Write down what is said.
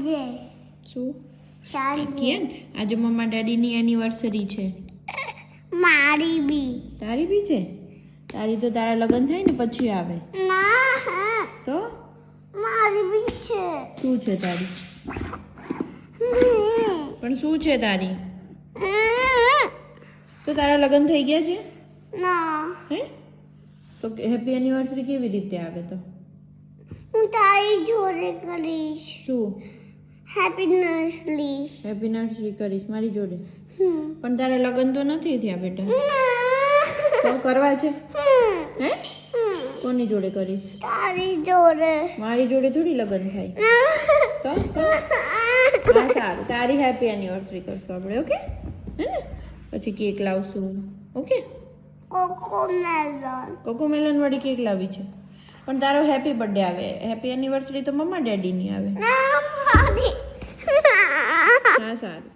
શું કે આજે મમ્મા ડેડીની એનિવર્સરી છે. મારી બી. તારી બી છે? તારી તો તારા લગ્ન થાય ને પછી આવે. ના તો મારી બી છે. શું છે તારી? પણ શું છે તારી? તો તારા લગ્ન થઈ ગયા છે? ના. હે? તો હેપી એનિવર્સરી કેવી રીતે આવે તો? હું તારી જોડે કરીશ. શું? Happy nursery. હેપી નર્સરી કરીશ મારી જોડે? પણ તારા લગ્ન તો નથી થયા બેટા. તો કરવા છે? હે? કોની જોડે કરીશ? તારી જોડે. મારી જોડે થોડી લગ્ન થાય. તો હા સારું, તારી હેપી એનિવર્સરી કરશું આપણે. ઓકે? હે ને? પછી કેક લાવશું. ઓકે? કોકોમેલન. કોકોમેલન વાળી કેક લાવી છે. પણ તારો હેપી બર્થડે આવે. હેપી એનિવર્સરી તો મમ્મા ડેડીની આવે. ના મારી. હા સારું.